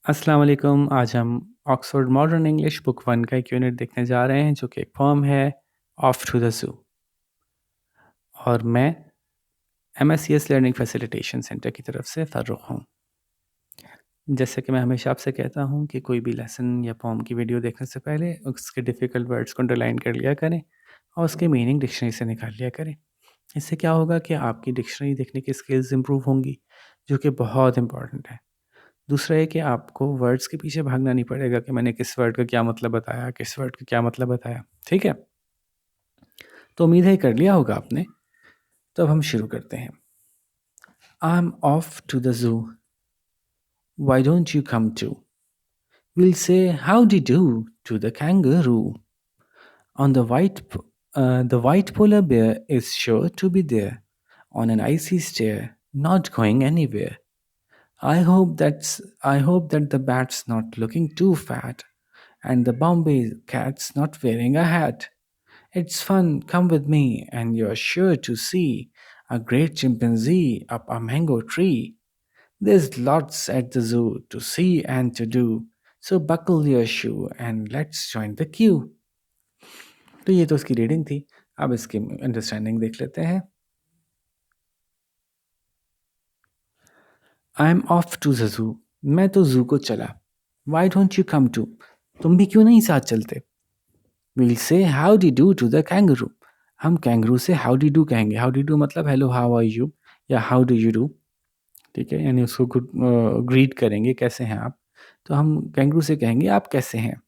अस्सलाम वालेकुम। आज हम Oxford modern English book one का एक यूनिट देखने जा रहे हैं जो कि एक पोएम है ऑफ टू द ज़ू। और मैं MSCS लर्निंग फैसिलिटेशन सेंटर की तरफ से फ़ारूक हूँ। जैसे कि मैं हमेशा आपसे कहता हूँ कि कोई भी लेसन या पोएम की वीडियो देखने से पहले उसके डिफ़िकल्ट वर्ड्स को अंडरलाइन कर लिया करें और उसकी मीनिंग डिक्शनरी से निकाल लिया करें। इससे क्या होगा कि आपकी डिक्शनरी देखने की स्किल्स इम्प्रूव होंगी, जो कि बहुत इम्पॉर्टेंट है। दूसरा ये कि आपको वर्ड्स के पीछे भागना नहीं पड़ेगा कि मैंने किस वर्ड का क्या मतलब बताया, किस वर्ड का क्या मतलब बताया, ठीक है? तो उम्मीद है कर लिया होगा आपने। तो अब हम शुरू करते हैं। I am off to the zoo, why don't you come too? We'll say howdy do to the kangaroo. On the white polar bear is sure to be there on an icy stair, not going anywhere. I hope that the bat's not looking too fat, and the Bombay cat's not wearing a hat. It's fun, come with me, and you're sure to see a great chimpanzee up a mango tree. There's lots at the zoo to see and to do, so buckle your shoe and let's join the queue. तो ये तो उसकी reading थी। अब इसकी understanding देख लेते हैं। I am off to the zoo, मैं तो ज़ू को चला। Why don't you come too, तुम भी क्यों नहीं साथ चलते? We'll say howdy do to the kangaroo, हम कैंगरू से हाउ डी डू कहेंगे। हाउ डी डू मतलब हेलो हाउ आर यू या हाउ डू यू डू, ठीक है, यानी उसको ग्रीट करेंगे कैसे हैं आप। तो हम कैंगरू से कहेंगे आप कैसे हैं।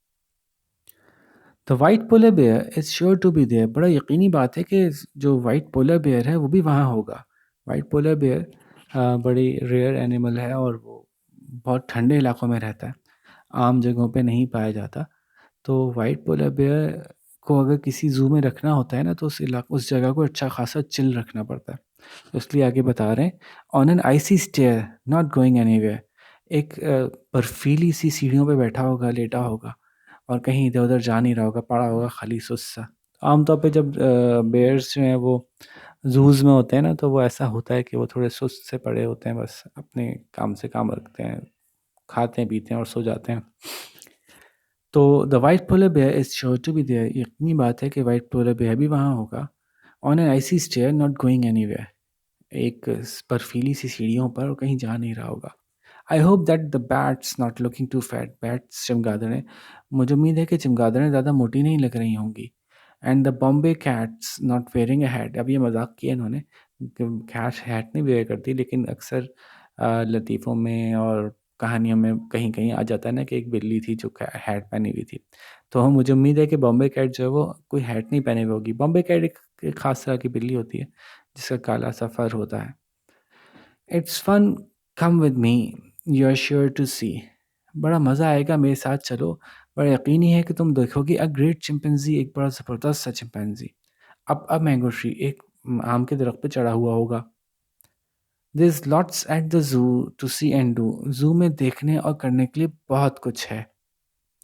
The white polar bear is sure to be there, बड़ा यकीनी बात है कि जो वाइट पोलर बेयर है वो भी वहाँ होगा। वाइट पोलर बेयर बड़ी रेयर एनिमल है और वो बहुत ठंडे इलाकों में रहता है, आम जगहों पे नहीं पाया जाता। तो वाइट पोलर बेयर को अगर किसी ज़ू में रखना होता है ना, तो उस जगह को अच्छा खासा चिल रखना पड़ता है। तो इसलिए आगे बता रहे हैं, on an icy stair not going anywhere, एक बर्फीली सी सीढ़ियों पे बैठा होगा, लेटा होगा और कहीं इधर उधर जा नहीं रहा होगा, पड़ा होगा खाली सुस्त सा। आमतौर पे जब बेयर्स जो हैं वो ज़ूज़ में होते हैं ना, तो वो ऐसा होता है कि वो थोड़े सुस्त से पड़े होते हैं, बस अपने काम से काम रखते हैं, खाते हैं पीते हैं और सो जाते हैं। तो the white polar bear is sure to be there, यकीनी बात है कि वाइट पोलर बेयर भी वहाँ होगा। On an icy stair not going anywhere, एक बर्फीली सी सीढ़ियों पर और कहीं जा नहीं रहा होगा। I hope that the bats not looking to fat, bats चमगादड़ें, मुझे उम्मीद है कि चमगादड़ें ज़्यादा मोटी नहीं लग रही होंगी। And the Bombay cats not wearing a hat, अब ये मजाक किया इन्होंने, कैट हैट नहीं वेयर करती, लेकिन अक्सर लतीफ़ों में और कहानियों में कहीं कहीं आ जाता है ना कि एक बिल्ली थी जो हैट पहनी हुई थी। तो मुझे उम्मीद है कि बॉम्बे कैट जो है वो कोई हैट नहीं पहने हुई होगी। बॉम्बे कैट एक ख़ास तरह की बिल्ली होती है जिसका काला सा फर होता है। It's fun, come with me, you are sure to see, बड़ा मज़ा आएगा मेरे साथ चलो, बड़ा यकीनी है कि तुम देखोगे अ ग्रेट चिंपैंजी, एक बड़ा ज़बरदस्त सा चिंपैंजी। अब मैंगो ट्री, एक आम के दरख्त पे चढ़ा हुआ होगा। This lots at the zoo to see and do, zoo में देखने और करने के लिए बहुत कुछ है,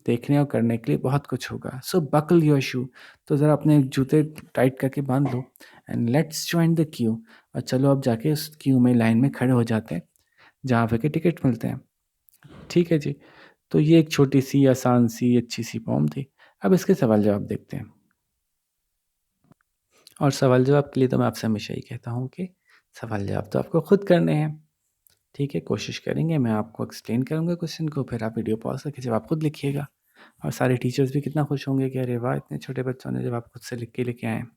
देखने और करने के लिए बहुत कुछ होगा। सो बकल योर शू, तो ज़रा अपने जूते टाइट करके बांध लो। And let's join the queue, और चलो अब जाके उस क्यू में लाइन में खड़े हो जाते हैं जहाँ पे के टिकट मिलते हैं। ठीक है जी। तो ये एक छोटी सी आसान सी अच्छी सी पोम थी। अब इसके सवाल जवाब देखते हैं। और सवाल जवाब के लिए तो मैं आपसे हमेशा ही कहता हूँ कि सवाल जवाब तो आपको खुद करने हैं। ठीक है, कोशिश करेंगे, मैं आपको एक्सप्लेन करूँगा क्वेश्चन को, फिर आप वीडियो पॉज़ करके जवाब खुद लिखिएगा। और सारे टीचर्स भी कितना खुश होंगे कि अरे वाह! इतने छोटे बच्चों ने जवाब खुद से लिख के लेके आए हैं।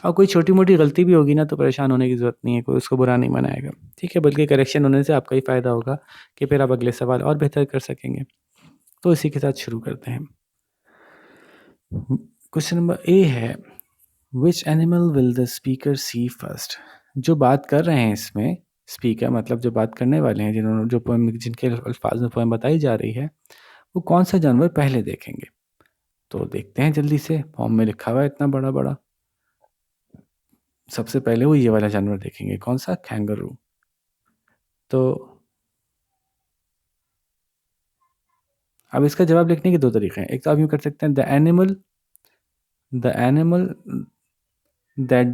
और कोई छोटी-मोटी गलती भी होगी ना, तो परेशान होने की ज़रूरत नहीं है, कोई उसको बुरा नहीं मनाएगा। ठीक है, बल्कि करेक्शन होने से आपका ही फ़ायदा होगा कि फिर आप अगले सवाल और बेहतर कर सकेंगे। तो इसी के साथ शुरू करते हैं। क्वेश्चन नंबर ए है, which animal will the speaker see first? जो बात कर रहे हैं इसमें, स्पीकर मतलब जो बात करने वाले हैं, जिन्होंने जो पोएम, जिनके अल्फाज में पोएम बताई जा रही है, वो कौन सा जानवर पहले देखेंगे? तो देखते हैं जल्दी से, फॉर्म में लिखा हुआ है इतना बड़ा बड़ा। सबसे पहले वो ये वाला जानवर देखेंगे, कौन सा? कैंगरू। तो अब इसका जवाब लिखने के दो तरीके हैं। एक तो आप यूँ कर सकते हैं, the animal that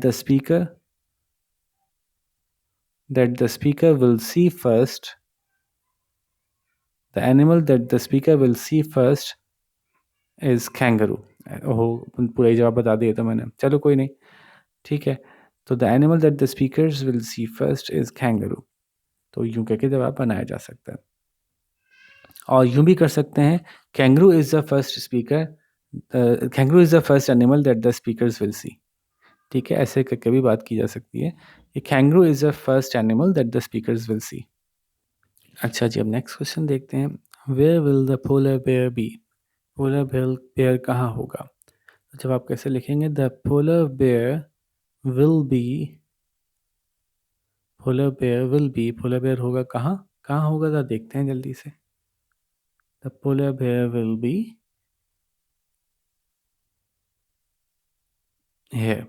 the speaker will see first, the animal that the speaker will see first is kangaroo. ओहो! पूरा ही जवाब बता दिया था मैंने। चलो कोई नहीं, ठीक है। तो the animal that the speakers will C first is kangaroo. तो यूँ कह के जवाब बनाया जा सकता है। और यूँ भी कर सकते हैं, kangaroo is the first speaker kangaroo is the first animal that the speakers will सी। ठीक है, ऐसे करके भी बात की जा सकती है कि kangaroo is the first animal that the speakers will see. अच्छा जी, अब नेक्स्ट क्वेश्चन देखते हैं। Where will the polar bear be? Polar bear कहाँ होगा? तो जब आप कैसे लिखेंगे, the will be polar bear होगा कहाँ? कहाँ होगा ज़रा देखते हैं जल्दी से। The polar bear will be here.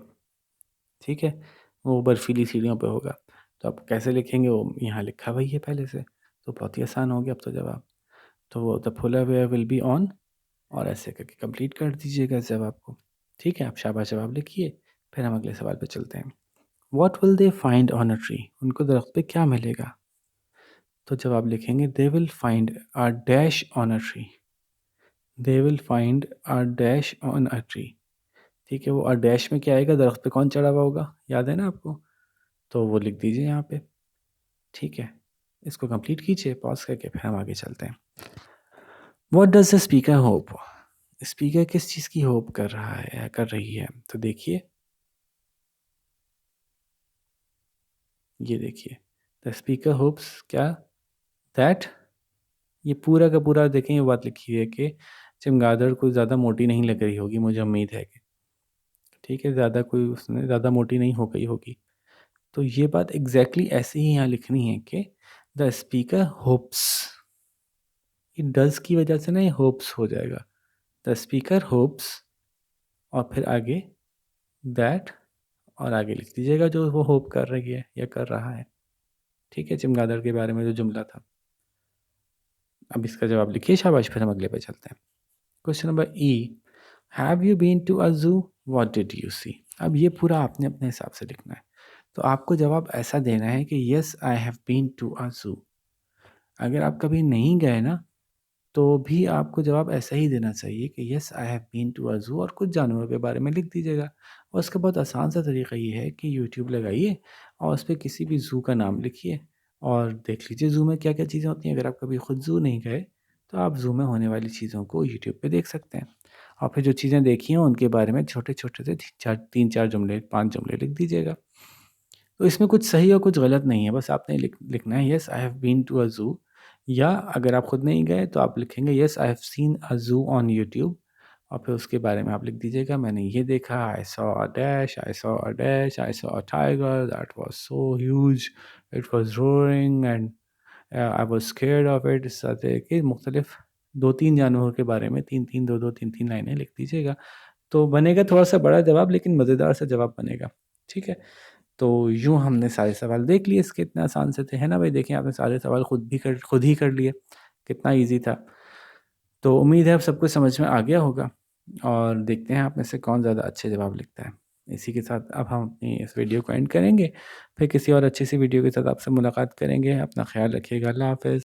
ठीक है, वो बर्फीली सीढ़ियों पे होगा। तो आप कैसे लिखेंगे, वो यहाँ लिखा हुआ ही है पहले से, तो बहुत ही आसान हो गया अब तो जवाब। तो वो the polar bear will be on, और ऐसे करके कंप्लीट कर दीजिएगा इस जवाब को। ठीक है, आप शाबाश जवाब लिखिए, फिर हम अगले सवाल पे चलते हैं। What will they find on a tree? उनको दरख्त पे क्या मिलेगा? तो जवाब लिखेंगे, they will find a dash on a tree. They will find a dash on a tree. ठीक है, वो अ डैश में क्या आएगा, दरख्त पे कौन चढ़ा हुआ होगा, याद है ना आपको? तो वो लिख दीजिए यहाँ पे। ठीक है, इसको कंप्लीट कीजिए पॉज करके, फिर हम आगे चलते हैं। What does the speaker hope? Speaker किस चीज़ की होप कर रहा है, कर रही है? तो देखिए, ये देखिए, द स्पीकर होप्स क्या, दैट, ये पूरा का पूरा देखें, ये बात लिखी है कि चमगादड़ कोई ज़्यादा मोटी नहीं लग रही होगी, मुझे उम्मीद है कि, ठीक है, ज़्यादा कोई उसने ज़्यादा मोटी नहीं हो गई होगी। तो ये बात एग्जैक्टली ऐसे ही यहाँ लिखनी है कि द स्पीकर होप्स, ये डज की वजह से ना ये होप्स हो जाएगा। द स्पीकर होप्स, और फिर आगे दैट, और आगे लिख दीजिएगा जो वो होप कर रही है या कर रहा है। ठीक है, चमगादड़ के बारे में जो जुमला था। अब इसका जवाब लिखिए शाबाश, फिर हम अगले पे चलते हैं। Question number E, have you been to a zoo, what did you see? अब ये पूरा आपने अपने हिसाब से लिखना है। तो आपको जवाब ऐसा देना है कि yes I have been to a zoo. अगर आप कभी नहीं गए ना, तो भी आपको जवाब ऐसा ही देना चाहिए कि yes I have been to a zoo, और कुछ जानवरों के बारे में लिख दीजिएगा। और उसका बहुत आसान सा तरीका ये है कि यूट्यूब लगाइए और उस पर किसी भी ज़ू का नाम लिखिए और देख लीजिए ज़ू में क्या क्या चीज़ें होती हैं। अगर आप कभी खुद ज़ू नहीं गए, तो आप ज़ू में होने वाली चीज़ों को यूट्यूब पे देख सकते हैं, और फिर जो चीज़ें देखी हैं उनके बारे में छोटे छोटे से तीन चार जुमले, 5 जुमले लिख दीजिएगा। तो इसमें कुछ सही और कुछ गलत नहीं है, बस आपने लिखना है yes I have been to a zoo, या अगर आप खुद नहीं गए तो आप लिखेंगे yes I have seen a zoo on YouTube, और फिर उसके बारे में आप लिख दीजिएगा मैंने ये देखा, I saw a dash, I saw a dash, I saw a tiger that was so huge, it was roaring and I was scared of it. इस तरह के मुख्तलिफ 2-3 जानवरों के बारे में 3-3, 2-2, 3-3 लाइनें लिख दीजिएगा। तो बनेगा थोड़ा-सा बड़ा जवाब, लेकिन मज़ेदार सा जवाब बनेगा। ठीक है? तो यूँ हमने सारे सवाल देख लिए इसके, इतने आसान से थे, है ना भाई? देखें, आपने सारे सवाल खुद ही कर लिए, कितना ईज़ी था। तो उम्मीद है अब सब कुछ समझ में आ गया होगा, और देखते हैं आप में से कौन ज़्यादा अच्छे जवाब लिखता है। इसी के साथ अब हम अपनी इस वीडियो को एंड करेंगे, फिर किसी और अच्छी सी वीडियो के साथ आपसे मुलाकात करेंगे। अपना ख़्याल रखिएगा। अल्लाह हाफ़िज़।